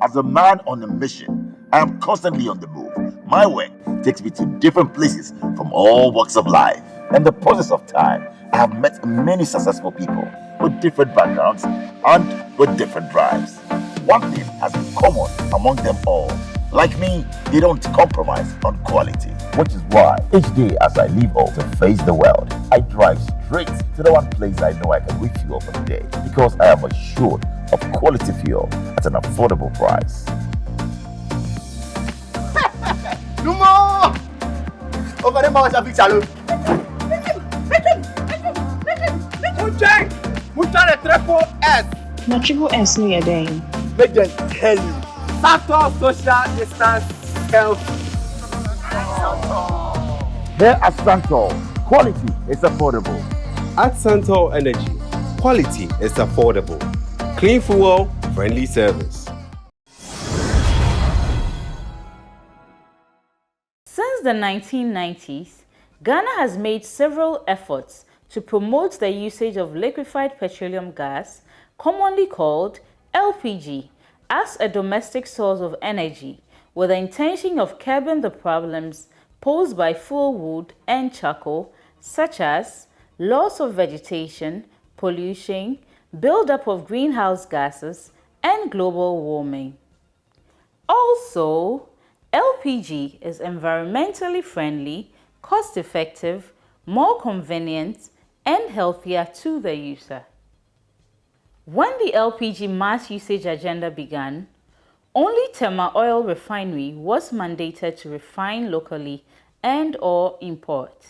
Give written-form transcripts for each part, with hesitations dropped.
As a man on a mission, I am constantly on the move. My work takes me to different places from all walks of life. In the process of time, I have met many successful people with different backgrounds and with different drives. One thing has been common among them all. Like me, they don't compromise on quality. Which is why each day as I leave home to face the world, I drive straight to the one place I know I can refuel for the day because I am assured of quality fuel at an affordable price. No more! Over the mountain, big salute. Mucha triple S. Na triple S no ye den. Make them tell you. Factor social distance health. Here at Santor, quality is affordable. At Santor Energy, quality is affordable. Clean fuel, friendly service. Since the 1990s, Ghana has made several efforts to promote the usage of liquefied petroleum gas, commonly called LPG, as a domestic source of energy, with the intention of curbing the problems posed by fuel wood and charcoal, such as loss of vegetation, pollution, buildup of greenhouse gases, and global warming. Also, LPG is environmentally friendly, cost-effective, more convenient, and healthier to the user. When the LPG mass usage agenda began, only Tema Oil Refinery was mandated to refine locally and/or import.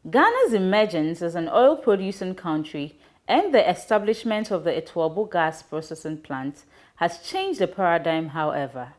Ghana's emergence as an oil-producing country and the establishment of the E12 gas processing plant has changed the paradigm, however.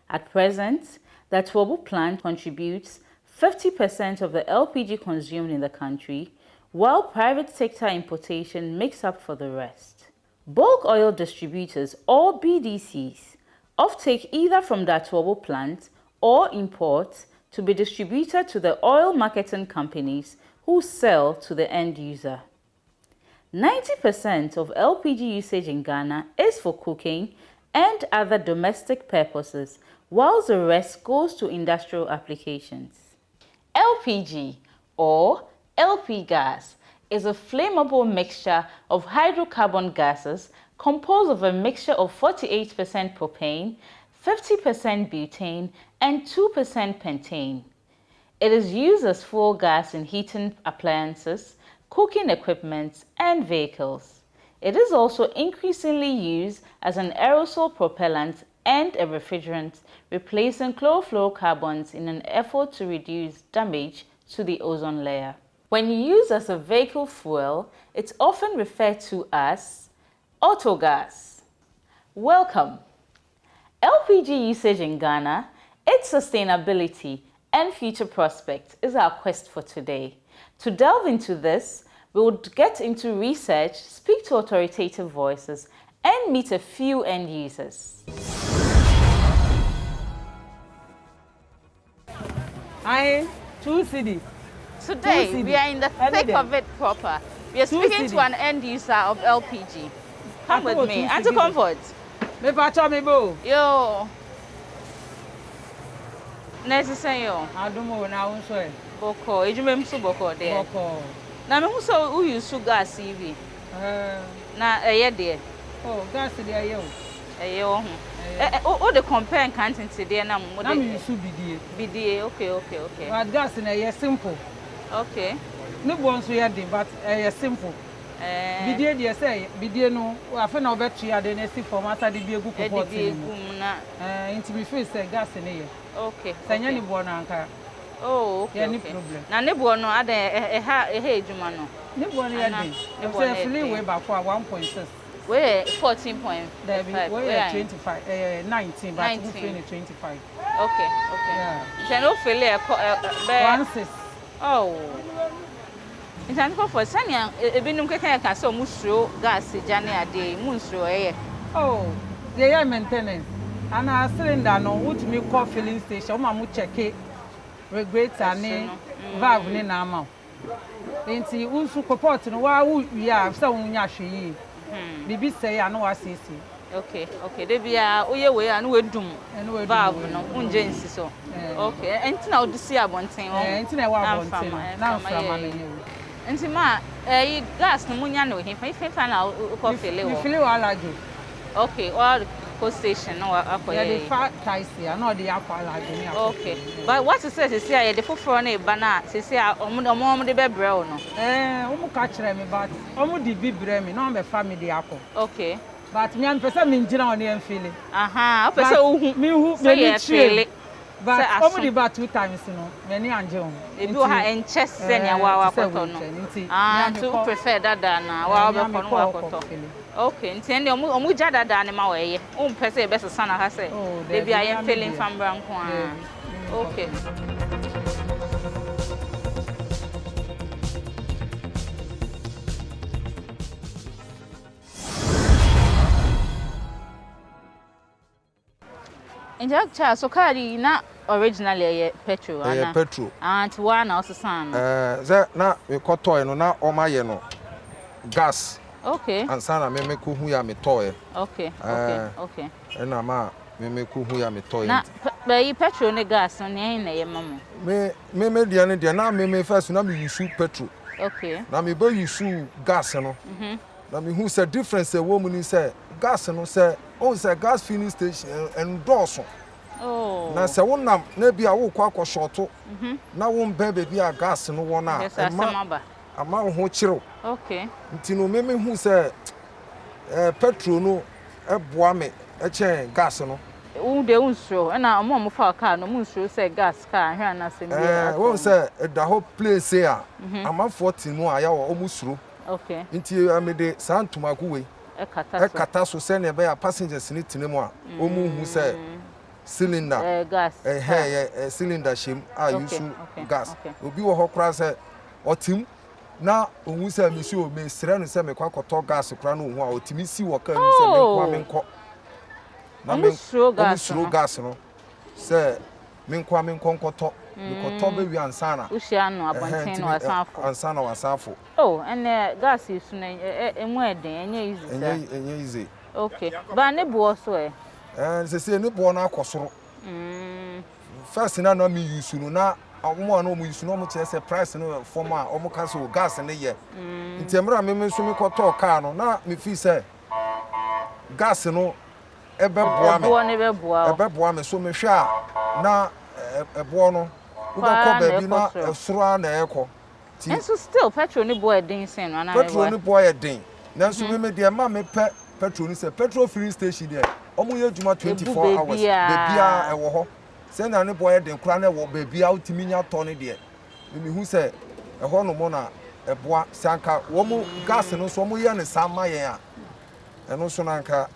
At present, the E12 plant contributes 50% of the LPG consumed in the country, while private sector importation makes up for the rest. Bulk oil distributors, or BDCs, offtake either from the E12 plant or import to be distributed to the oil marketing companies who sell to the end user. 90% of LPG usage in Ghana is for cooking and other domestic purposes, whilst the rest goes to industrial applications. LPG, or LP gas, is a flammable mixture of hydrocarbon gases composed of a mixture of 48% propane, 50% butane, and 2% pentane. It is used as fuel gas in heating appliances, cooking equipment, and vehicles. It is also increasingly used as an aerosol propellant and a refrigerant, replacing chlorofluorocarbons in an effort to reduce damage to the ozone layer. When used as a vehicle fuel, it's often referred to as autogas. Welcome. LPG usage in Ghana, its sustainability, and future prospects is our quest for today. To delve into this, we would get into research, speak to authoritative voices, and meet a few end users. I 2 cedi. Today, we are in the thick of it proper. We are speaking to an end user of LPG. Come with me. And to comfort. Me pacha me bo. Yo. Nesi say yo. Adumo na unso e. Boko. Ejume msu boko there. Boko. Na me so who use gas CV. Na eye there. Oh, gas there ye o. Eye o ho. O the compare canteen there na mo na me use bidie. Bidie. Okay. But gas na ye simple. Okay. No bon so ye dey, but simple. Bidie dey say bidie no afa na obetu ya dey na si form asa dey biegu pot ni. Inti me face say gas na ye. Okay. Sanya ni bo na anka. Oh, okay. Any problem. Na ne bo no ade ejuma no. Ne bo no ye dey. Say free way back for 1.6. We 14.5. We 25 19 but we free 25. Okay. Yeah. Then no fail 16. Oh. Intan ko for sanya ebinum keke ka so musuro gas jane ade musuro eye. Oh, they are maintenance. And a cylinder no would me call filling station, ma mu check it. Regulator ni valve ni na ama. Enti unsu support no wa we are so unya hwe. Bibi say ya no asisi. Okay. They be oye we and we dum valve no unje nsi so. Okay. Enti na odi si abonten ho. Enti na wa abonten. Na mframa na nyewe. Enti ma yi gas no munya no he na ko fele wo. Fele wa alajo. Okay. Or co station no akoye. Yeah, the fat taxi, I know the aqua alajo. Okay. But what you say say the foforo na eba na say omo de be bre wo no. Omo ka kire me but omo di bi bre me no me family akọ. Okay. But me am pese me njira on em feeling. Aha, pese ohu. Me hu me feel. But omo di ba 2 times no, me ni anje on. Ebi o ha enche se ne wa akoto no. To prefer dada na wa be ko no akoto. Okay, nti ende omu ja dada ne ma weye. O pese e be sesa na ha se. De bia ye feeling fambra nko a. Okay. Injector so car na originally petrol ana petrol and one also san ze na me kotoy no na o maye no gas. Okay. And sana me ko hu ya me toy. Okay. Na ma me ko hu ya me toy. Na be petrol ne gas no ne na ye mamo. Me dia ne dia na me first na me use petrol. Okay. Na me be use gas no. Na me hu say difference e wo mu ni say gas no say o say gas filling station and doors. Oh. Na say wonam na bia wo kwa shorto. Na won be be a gas no wona ama ho chiro. Okay. Nti no me hu say petrol no eboa me chen gas no. U de unso na mo fa car no unso say gas car hwa na se me. Won say the whole place here ama 40 no aya wo omusuro. Okay. Nti amede santuma kuwe. Ekata so se ne be ya passengers ni tinemu a omu hu say cylinder gas cylinder shim use gas obi wo hokra say otim na ohu say me si o me sire no say me kwakoto gas kra no hu a otimi si wo ka ni say me kwa me nko na me suro gas no say me kwa me nkonkoto me koto be wi ansana ushia no abonten no asafo ansana wasafo. Oh, and gas is na emu eden enye easy. Okay. Ba ne bo so say ne bo na akosoro. First na me use no na omo na omo use no omo say price no form a omo ka so gas ne ye. Ntemra me so me koto car no na me fi say gas no ebe boa me. Ebe boa me so me hwa na ebo no wo ko ba bi na soro na ekọ. And so still petrol ni boy den sen na petrol ni boy den. Na so me de ma me pe petrol ni say petrol filling station there. Omo ye djuma 24 hours. Bebia e wo ho. Say na ni boy den kura na wo bebia utimi nya to ne de. Me hu say e ho no mo na e boa sanka wo mo gas no so mo ye ne sama yen a. E no so na nka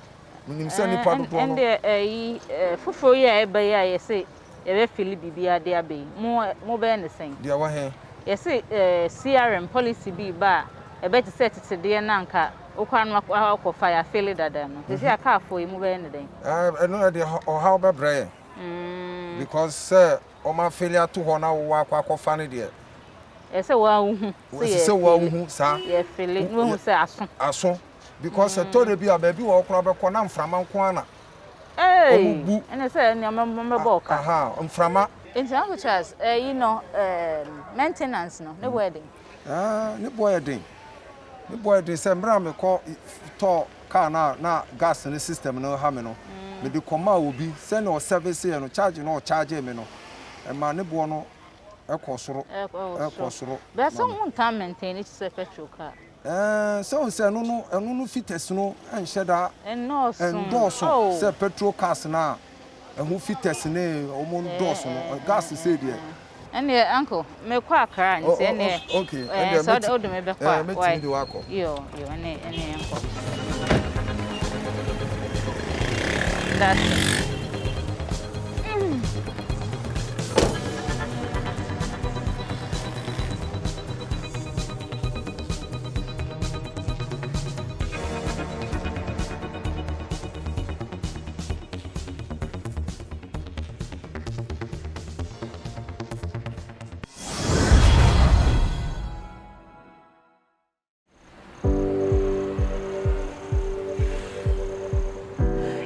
nim say ni pa do no. And fufuro ye e ba ya ye say e be fili bibia de abe. Mo be ne sen. Dia wa he. Yes, CRM policy be ba a better set it today and anka. Okwan fire failed dada no. They say a car for him anything. I know the or how be brain. Because sir, o ma failure to hona wa kwa fane there. Yes, wa say wa hu sa. Yeah, feeling no say aso. Because I told be a baby wa okra be kona mframa nko ana. Eh. And I say na member ka. Aha, mframa. In Uncle Charles, maintenance no wedding. Ne wedding. Ne wedding say mra me call to car na gas ne system no ha me no. Me de koma obi say no service no charge me no. E ma ne bo no e kosoro. But some time maintain it say petrol car. So say no fittest no en sheda. And no so say petrol cars na who fittest ne omo doors no gas say there. And uncle me kwa kra ni say ne. Okay. So the me be kwa. Why? Yo ene uncle. That's it.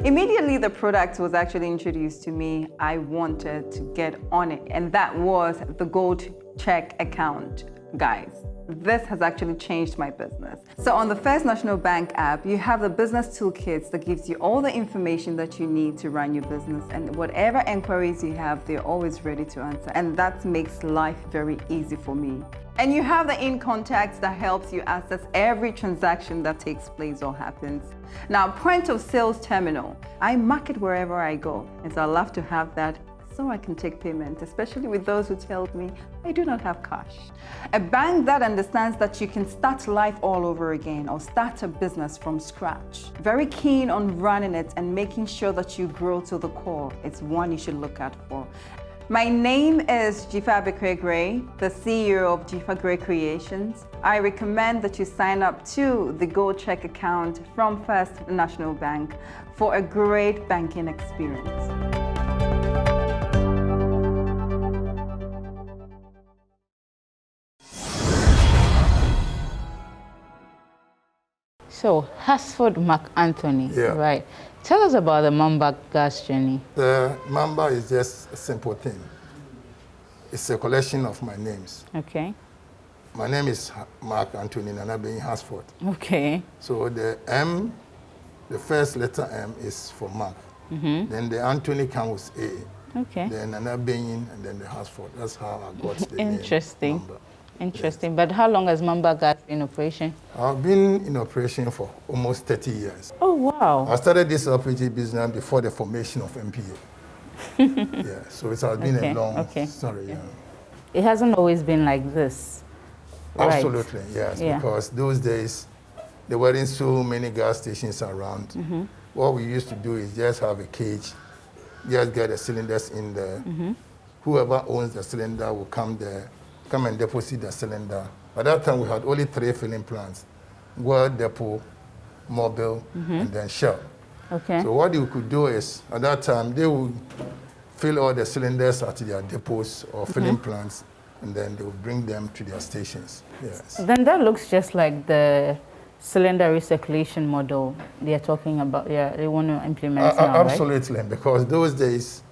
Immediately the product was actually introduced to me, I wanted to get on it, and that was the Gold Check account, guys. This has actually changed my business. So on the First National Bank app, you have the business toolkits that gives you all the information that you need to run your business, and whatever inquiries you have, they're always ready to answer. And that makes life very easy for me. And you have the in contacts that helps you access every transaction that takes place or happens. Now, point of sales terminal. I market wherever I go, and so I love to have that so I can take payment, especially with those who tell me I do not have cash. A bank that understands that you can start life all over again or start a business from scratch. Very keen on running it and making sure that you grow to the core. It's one you should look out for. My name is Jifa Gray, the CEO of Jifa Gray Creations. I recommend that you sign up to the Gold Check account from First National Bank for a great banking experience. So, Hasford McAnthony, Yeah. right? Tell us about the Mamba gas journey. The Mamba is just a simple thing. It's a collection of my names. Okay. My name is Mark Anthony Nanabeyin Hasford. Okay. So the M, the first letter M is for Mark. Then the Anthony comes with A. Okay. Then Nanabeyin and then the Hasford. That's how I got the Interesting. name Mamba. Interesting. Yes. But how long has Mamba gas been in operation? I've been in operation for almost 30 years. Oh, wow. I started this LPG business before the formation of MPA. Yeah, so it has been a long story. Yeah. It hasn't always been like this. Absolutely, right? yes, Yeah. because those days there weren't so many gas stations around. What we used to do is just have a cage, just get the cylinders in there. Whoever owns the cylinder will come there, come and deposit the cylinder. At that time, we had only 3 filling plants: World Depot, Mobile, and then Shell. Okay. So what you could do is, at that time, they would fill all the cylinders at their depots or filling plants, and then they would bring them to their stations. Yes. Then that looks just like the cylinder recirculation model they're talking about. Yeah, they want to implement now, absolutely, right? Because those days,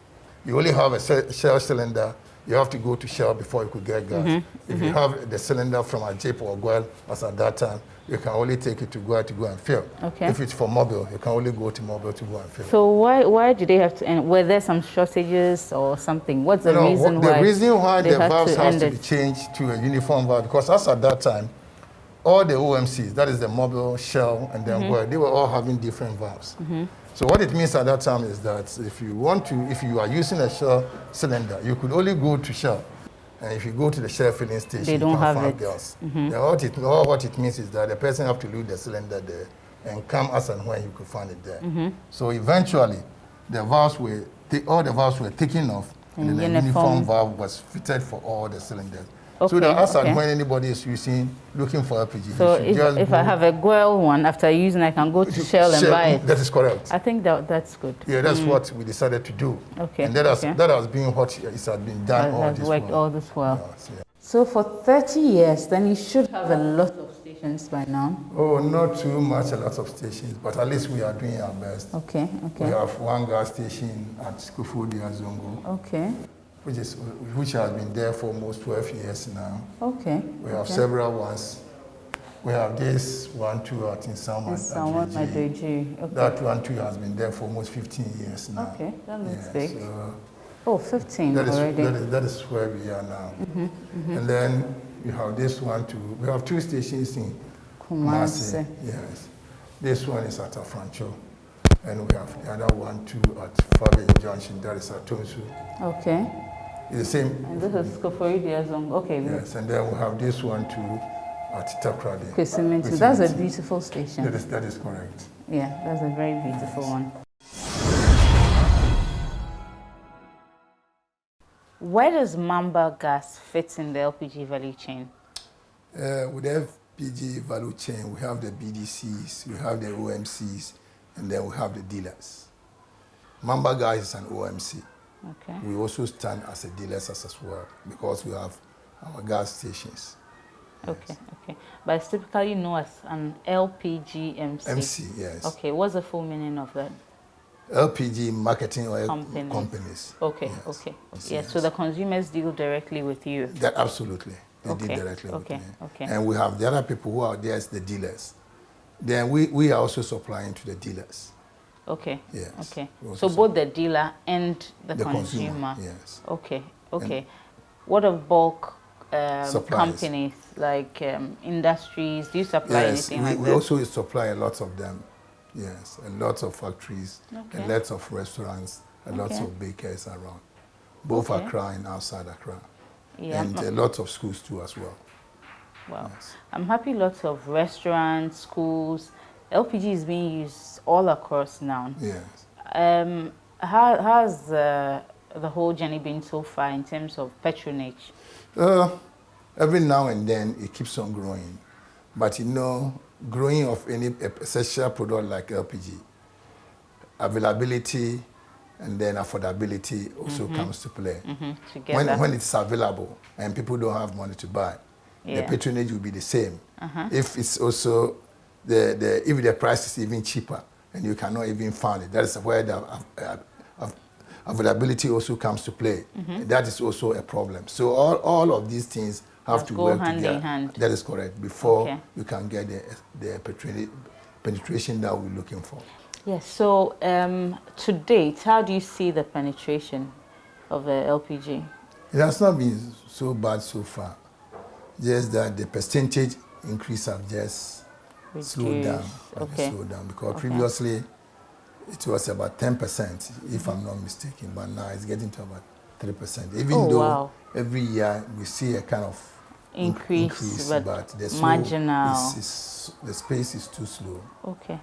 you only have a Shell cylinder. You have to go to Shell before you could get gas. If you have the cylinder from a Jeep or Guel, as at that time, you can only take it to Guel to go and fill. Okay. If it's for Mobile, you can only go to Mobile to go and fill. So why did they have to end? Were there some shortages or something? What's the reason why? The reason why the valves has to be it? changed to a uniform valve, because as at that time, all the OMCs, that is the Mobile, Shell, and then Guel, they were all having different valves. So what it means at that time is that if you are using a Shell cylinder, you could only go to Shell. And if you go to the Shell filling station, they don't have it. Gas. What it means is that the person have to leave the cylinder there and come as and when you could find it there. So eventually, all the valves were taken off, and then the uniform valve was fitted for all the cylinders. So that as and when anybody is looking for LPG, so if I have a Guel one, after using I can go to Shell and buy it. That is correct. I think that's good. Yeah, that's what we decided to do. Okay. And that has been what it has been done all this worked while. all this while. Yes, yeah. So for 30 years, then you should have a lot of stations by now. Oh, not too much, a lot of stations, but at least we are doing our best. Okay. We have one gas station at Skufudia Zongo. Okay. Which has been there for almost 12 years now. Okay. We have several ones. We have this one too at Insawan. Okay. That one too has been there for almost 15 years now. Okay, that looks big. So 15 already. That is where we are now. And then we have this one too. We have 2 stations in Kumasi. Yes. This one is at Afrancho. And we have the other one too at Fabe Junction, that is at Tonsu. Okay. It's the same. And this is Skoforidia Zongo. Okay. Yes, and then we have this one too at Takrade. Kwesiminti. That's a beautiful station. That is correct. Yeah, that's a very beautiful one. Where does Mamba gas fit in the LPG value chain? With the LPG value chain, we have the BDCs, we have the OMCs, and then we have the dealers. Mamba gas is an OMC. Okay. We also stand as a dealers as well because we have our gas stations. Okay, okay. But it's typically known as an LPG MC. MC, yes. Okay, what's the full meaning of that? LPG marketing oil companies. Okay, yes. okay. Yes, so the consumers deal directly with you. That absolutely. They deal directly with me. And we have the other people who are there as the dealers. Then we are also supplying to the dealers. Okay. Yes. Okay. So both the dealer and the consumer. Yes. Okay. Okay. And what of bulk companies like industries? Do you supply anything like that? We also supply a lot of them. Yes, a lot of factories, a lot of restaurants, a lot of bakers around, both Accra and outside Accra, and a lot of schools too as well. Wow, yes. I'm happy lots of restaurants, schools. LPG is being used all across now. Yes. How has the whole journey been so far in terms of patronage? Every now and then it keeps on growing, but you know, growing of any essential product like LPG, availability and then affordability also comes to play. When it's available and people don't have money to buy, the patronage will be the same. If it's also if the price is even cheaper and you cannot even find it, that is where the availability also comes to play. That is also a problem. So all of these things have to work hand together. in hand. That is correct. Before you can get the penetration that we're looking for. Yes. So to date, how do you see the penetration of the LPG? It has not been so bad so far. Just that the percentage increase have just slowed down. Slowed down because previously it was about 10%, if I'm not mistaken, but now it's getting to about 3%. Even though every year we see a kind of increase, but the marginal. The space is too slow. Okay.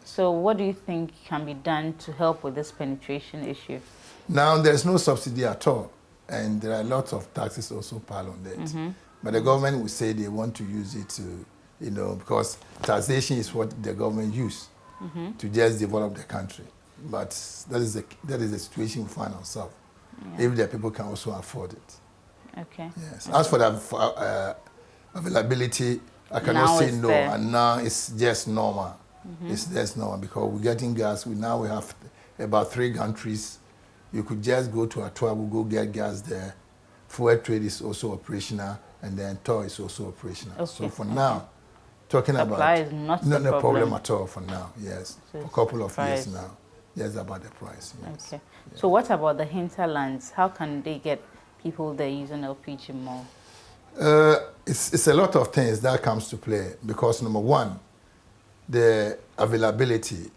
So what do you think can be done to help with this penetration issue? Now there's no subsidy at all, and there are lots of taxes also piled on that. But the government will say they want to use it to, you know, because taxation is what the government use to just develop the country. But that is the situation we find ourselves. If the people can also afford it. Okay. Yes. As for the availability, I cannot say no, and now it's just normal. It's just normal because we're getting gas. We have about 3 countries. You could just go to Atua, we'll go get gas there. Fuel trade is also operational, and then toll is also operational. So for now, talking supply about is not a problem at all for now. Yes, so for a couple of years now. Yes, about the price. Yes. Okay. Yeah. So what about the hinterlands? How can they get people there using LPG more? It's a lot of things that comes to play because number one, the availability.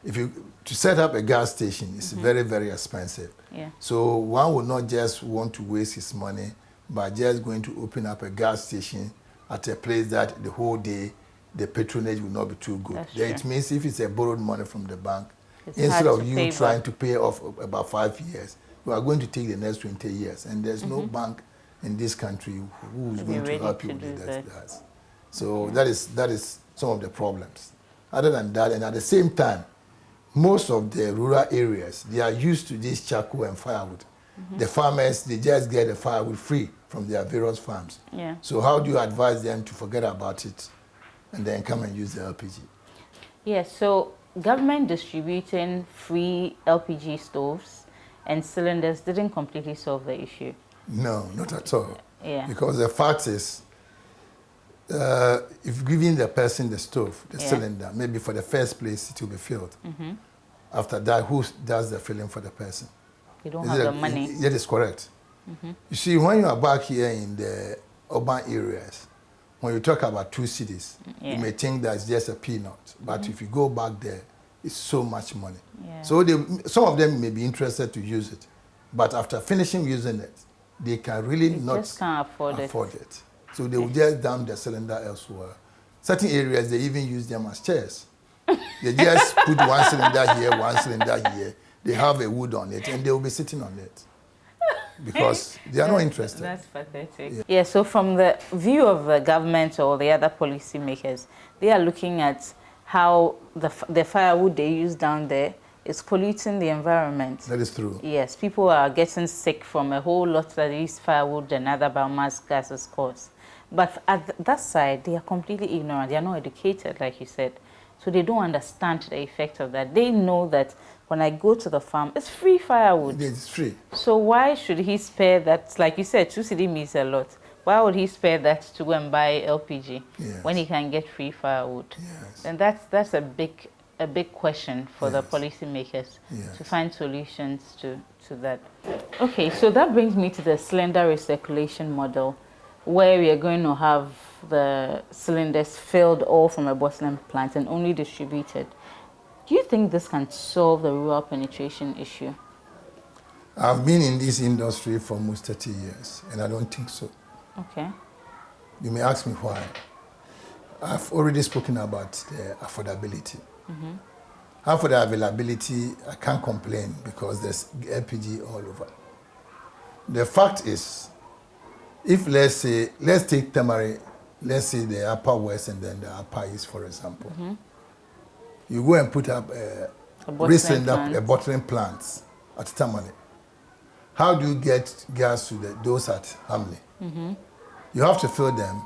To set up a gas station is very, very expensive. Yeah. So one would not just want to waste his money by just going to open up a gas station at a place that the whole day the patronage will not be too good. It means if it's a borrowed money from the bank, instead of you trying to pay off about 5 years, you are going to take the next 20 years. And there's no bank in this country who is going to help you with that. So that is some of the problems. Other than that, and at the same time, most of the rural areas, they are used to this charcoal and firewood. The farmers, they just get the firewood free from their various farms. Yeah. So how do you advise them to forget about it and then come and use the LPG? Yes, so government distributing free LPG stoves and cylinders didn't completely solve the issue. No, not at all. Yeah. Because the fact is, if giving the person the stove, the cylinder, maybe for the first place it will be filled. After that, who does the filling for the person? You don't have the money. That is correct. You see, when you are back here in the urban areas, when you talk about 2 cities, you may think that it's just a peanut. But if you go back there, it's so much money. Yeah. So some of them may be interested to use it. But after finishing using it, they can really just can't afford it. So they will just dump the cylinder elsewhere. Certain areas, they even use them as chairs. They just put one cylinder here, one cylinder here. They have a wood on it, and they will be sitting on it because they are not interested. That's pathetic. Yeah, so from the view of the government or the other policymakers, they are looking at how the firewood they use down there is polluting the environment. That is true. Yes, people are getting sick from a whole lot that these firewood and other biomass gases cause. But at that side, they are completely ignorant. They are not educated, like you said. So they don't understand the effect of that. They know that when I go to the farm, it's free firewood. It's free. So why should he spare that? Like you said, 2 cedi means a lot. Why would he spare that to go and buy LPG when he can get free firewood? Yes. And that's a big question for the policymakers to find solutions to that. Okay, so that brings me to the cylinder recirculation model, where we are going to have the cylinders filled all from a bottling plant and only distributed. Do you think this can solve the rural penetration issue? I've been in this industry for almost 30 years, and I don't think so. Okay. You may ask me why. I've already spoken about the affordability. As for the availability, I can't complain because there's LPG all over. The fact is, if let's take Tamari, let's say the upper west and then the upper east, for example. You go and put up a bottling plant at Tamale. How do you get gas to those at Hamley? You have to fill them.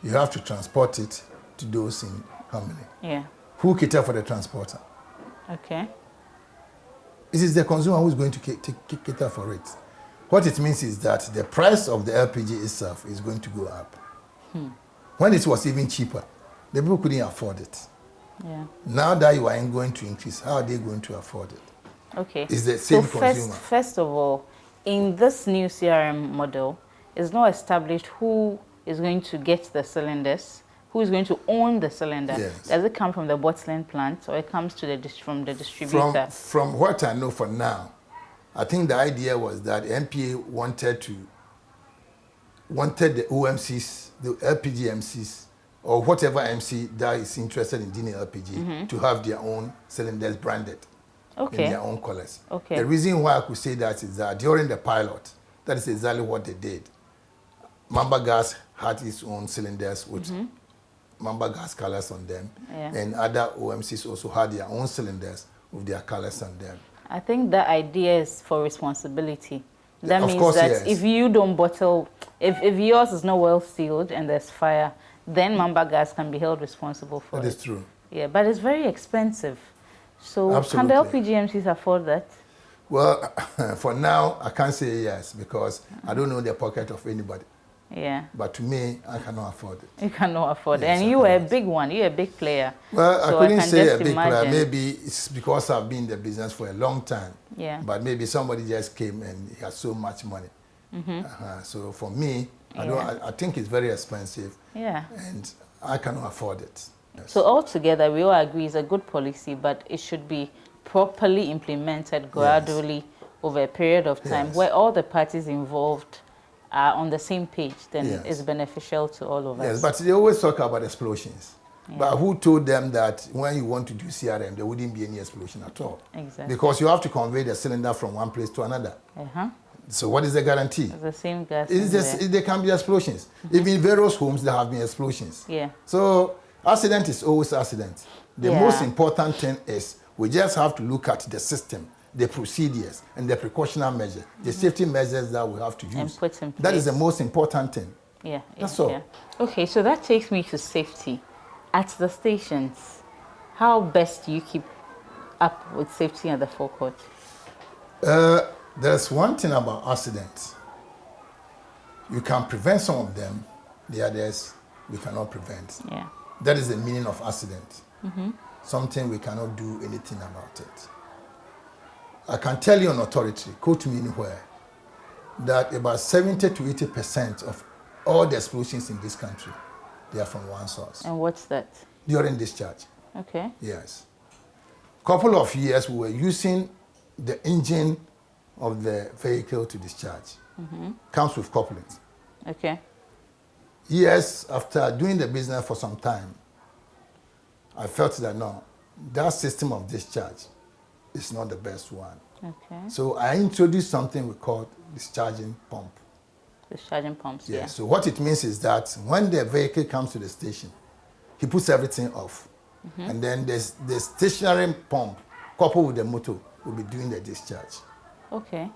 You have to transport it to those in Hamley. Yeah. Who cater for the transporter? Okay. It is the consumer who is going to cater for it. What it means is that the price of the LPG itself is going to go up. When it was even cheaper, the people couldn't afford it. Yeah. Now that you are going to increase, how are they going to afford it? Okay. It's the same consumer. First of all, in this new CRM model, it's not established who is going to get the cylinders, who is going to own the cylinder. Yes. Does it come from the bottling plant or it comes to from the distributor? From what I know for now, I think the idea was that MPA wanted the OMCs, the LPG MCs, or whatever MC that is interested in dealing LPG to have their own cylinders branded in their own colors. Okay. The reason why I could say that is that during the pilot, that is exactly what they did. Mamba Gas had its own cylinders with Mamba Gas colors on them, and other OMCs also had their own cylinders with their colors on them. I think the idea is for responsibility. That Of means course, that yes. if you don't bottle, if yours is not well sealed and there's fire, then Mamba Gas can be held responsible for it. That is true. Yeah, but it's very expensive. So Absolutely. can the LPG MCs afford that? Well, for now, I can't say yes because I don't know the pocket of anybody. Yeah. But to me, I cannot afford it. You cannot afford Yes, it. And you are a big one. You're a big player. Well, So I couldn't can say just a big player. imagine. Maybe it's because I've been in the business for a long time. Yeah. But maybe somebody just came and he has so much money. So for me, I think it's very expensive. Yeah. And I cannot afford it. Yes. So altogether, we all agree it's a good policy, but it should be properly implemented gradually over a period of time where all the parties involved are on the same page. Then it's beneficial to all of us. Yes, but they always talk about explosions. But who told them that when you want to do CRM, there wouldn't be any explosion at all? Exactly. Because you have to convey the cylinder from one place to another. So what is the guarantee? It's the same gas. There can be explosions. Even in various homes, there have been explosions. Yeah. So accident is always accident. The most important thing is we just have to look at the system, the procedures, and the precautionary measures, the safety measures that we have to use. And put in place. That is the most important thing. Yeah. That's all. Yeah. Okay, so that takes me to safety. At the stations, how best do you keep up with safety at the forecourt? There's one thing about accidents. You can prevent some of them, the others we cannot prevent. Yeah. That is the meaning of accident. Something we cannot do anything about it. I can tell you on authority, quote me anywhere, that about 70 to 80% of all the explosions in this country, they are from one source. And what's that? During discharge. Okay. Yes. Couple of years we were using the engine of the vehicle to discharge. Comes with couplings. Okay. Years after doing the business for some time, I felt that no, that system of discharge is not the best one. Okay. So I introduced something we call discharging pump. Discharging pumps, Yeah. So what it means is that when the vehicle comes to the station, he puts everything off. And then there's the stationary pump coupled with the motor will be doing the discharge. Okay.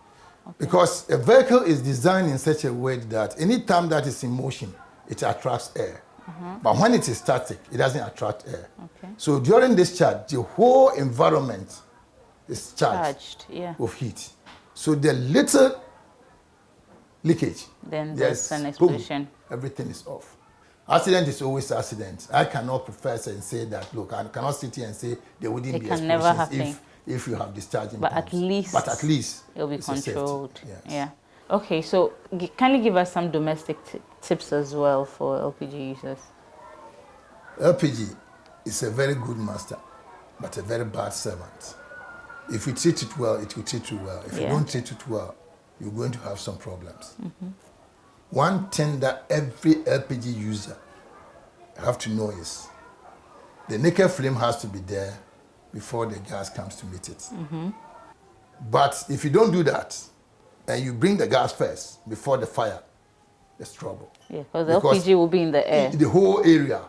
Because a vehicle is designed in such a way that any time that it's in motion, it attracts air. But when it is static, it doesn't attract air. Okay. So during discharge, the whole environment is charged yeah. with heat. So the little leakage, then there's an explosion. Boom, everything is off. Accident is always accident. I cannot profess and say that, look, I cannot sit here and say there wouldn't be can never explosions happen. if you have discharging But pumps. at least It'll be controlled. Yes. Yeah. Okay, so can you give us some domestic tips as well for LPG users? LPG is a very good master, but a very bad servant. If you treat it well, it will treat you well. If you don't treat it well, you're going to have some problems. One thing that every LPG user have to know is the naked flame has to be there before the gas comes to meet it. But if you don't do that, and you bring the gas first before the fire, there's trouble. Yeah, because the LPG will be in the air. The whole area.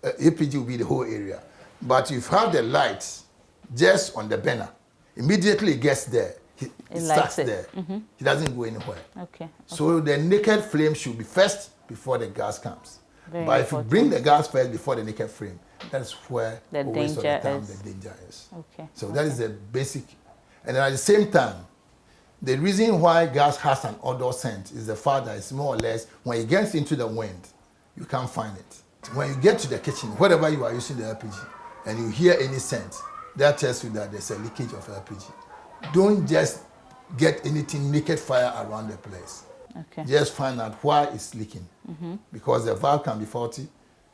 LPG will be the whole area. But if you have the lights just on the burner, immediately it gets there. It starts there. It doesn't go anywhere. Okay. So the naked flame should be first before the gas comes. Very but important. if you bring the gas first before the naked flame, that's where the danger is. Okay. So that is the basic. And then at the same time, the reason why gas has an odor scent is the fact that it's more or less when it gets into the wind, you can't find it. When you get to the kitchen, wherever you are using the LPG, and you hear any scent, that tells you that there's a leakage of LPG. Don't just get anything naked fire around the place. Okay. Just find out why it's leaking. Because the valve can be faulty,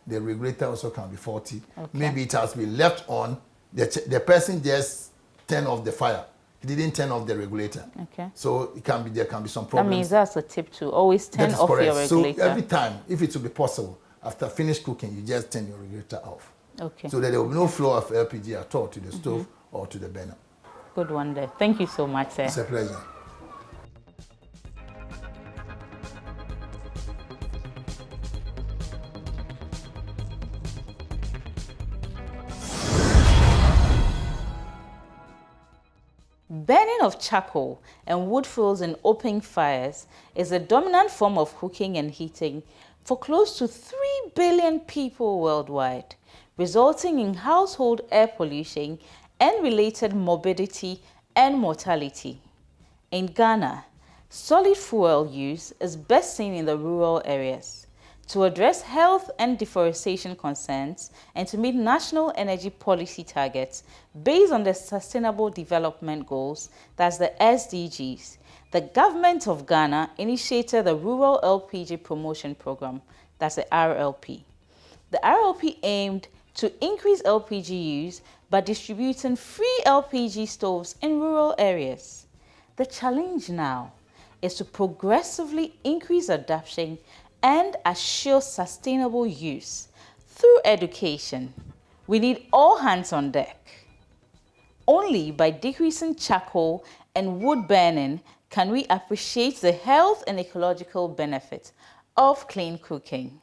the regulator also can be faulty. Okay. Maybe it has been left on, the person just turned off the fire. He didn't turn off the regulator. Okay. So there can be some problems. That means that's a tip to always turn off your regulator. So every time, if it will be possible, after finished cooking, you just turn your regulator off. Okay. So that there will be no flow of LPG at all to the stove or to the burner. Good one there. Thank you so much, sir. It's a pleasure. Burning of charcoal and wood fuels in open fires is a dominant form of cooking and heating for close to 3 billion people worldwide, resulting in household air pollution and related morbidity and mortality. In Ghana, solid fuel use is best seen in the rural areas. To address health and deforestation concerns and to meet national energy policy targets based on the Sustainable Development Goals, that's the SDGs, the government of Ghana initiated the Rural LPG Promotion Program, that's the RLP. The RLP aimed to increase LPG use by distributing free LPG stoves in rural areas. The challenge now is to progressively increase adoption and assure sustainable use through education. We need all hands on deck. Only by decreasing charcoal and wood burning can we appreciate the health and ecological benefits of clean cooking.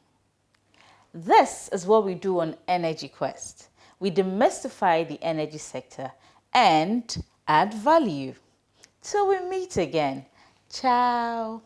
This is what we do on Energy Quest. We demystify the energy sector and add value. Till we meet again. Ciao.